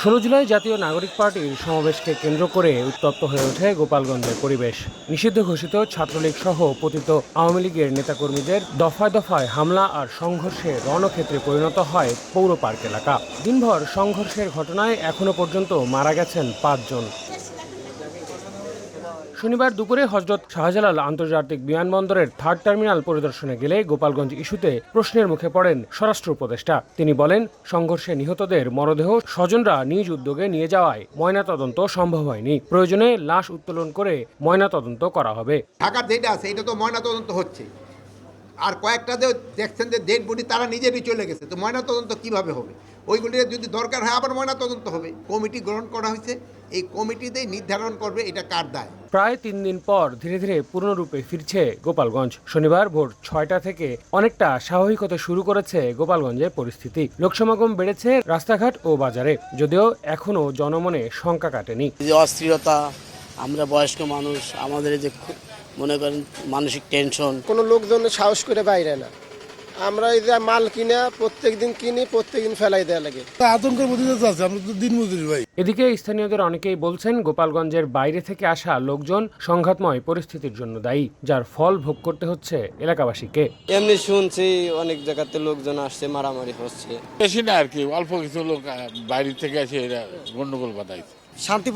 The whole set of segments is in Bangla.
16 জুলাই জাতীয় নাগরিক পার্টির সমাবেশকে কেন্দ্র করে উত্তপ্ত হয়ে ওঠে গোপালগঞ্জের পরিবেশ। নিষিদ্ধ ঘোষিত ছাত্রলীগ সহ পতিত আওয়ামী লীগের নেতাকর্মীদের দফায় দফায় হামলা আর সংঘর্ষে রণক্ষেত্রে পরিণত হয় পৌর পার্ক এলাকা। দিনভর সংঘর্ষের ঘটনায় এখনো পর্যন্ত মারা গেছেন 5 জন। শনিবার দুপুরে হযরত শাহজালাল আন্তর্জাতিক বিমানবন্দরের 3rd টার্মিনাল পরিদর্শনে গেলে গোপালগঞ্জ ইস্যুতে প্রশ্নের মুখে পড়েন স্বরাষ্ট্র উপদেষ্টা। তিনি বলেন, সংঘর্ষে নিহতদের মরদেহ স্বজনরা নিজ উদ্যোগে নিয়ে যাওয়ায় ময়নাতদন্ত সম্ভব হয়নি। প্রয়োজনে লাশ উত্তোলন করে ময়নাতদন্ত করা হবে। ঢাকার যেটা আছে এটা তো ময়নাতদন্ত হচ্ছে, আর কয়েকটা যে দেখছেন যে ডেড বডি তারা নিজেরই চলে গেছে, তো ময়নাতদন্ত কিভাবে হবে? ওইগুলি যদি দরকার হয় আবার ময়নাতদন্ত হবে। কমিটি গ্রহণ করা হয়েছে, এই কমিটিতেই নির্ধারণ করবে এটা কার দায়। প্রায় 3 দিন পর ধীরে ধীরে পূর্ণরূপে ফিরছে গোপালগঞ্জ। শনিবার ভোর 6টা থেকে অনেকটা স্বাভাবিক হতে শুরু করেছে গোপালগঞ্জের পরিস্থিতি। লোকসমাগম বেড়েছে রাস্তাঘাট ও বাজারে, যদিও এখনো জনমনে শঙ্কা কাটেনি। অস্থিরতা, আমরা বয়স্ক মানুষ, আমাদের যে মনে করেন মানসিক টেনশন, কোনো লোকজন সাহস করে বাইরে না। আমরা এই যে মাল কিনে প্রত্যেকদিন কিনি, প্রত্যেকদিন ফেলাই দেওয়া লাগে। আতঙ্কের মধ্যে আছে, আমরা তো দিনমজুরি ভাই। এদিকে স্থানীয়দের অনেকেই বলছেন, গোপালগঞ্জের বাইরে থেকে আসা লোকজন সংঘাতময় পরিস্থিতির জন্য দায়ী, যার ফল ভোগ করতে হচ্ছে এলাকাবাসীকে। এমনি শুনছি অনেক জায়গাতে লোকজন আসছে, মারামারি হচ্ছে। বেশি না আর কি, অল্প কিছু লোক বাইরে থেকে এসে এরা গন্ডগোল বাধাইছে। শান্তি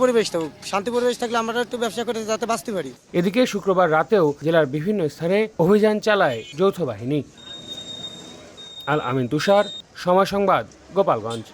পরিবেশ থাকলে আমরা একটু ব্যবসা করে যাতে বাঁচতে পারি। এদিকে শুক্রবার রাতেও জেলার বিভিন্ন স্থানে অভিযান চালায় যৌথ বাহিনী। আল আমিন তুষার, সময় সংবাদ, গোপালগঞ্জ।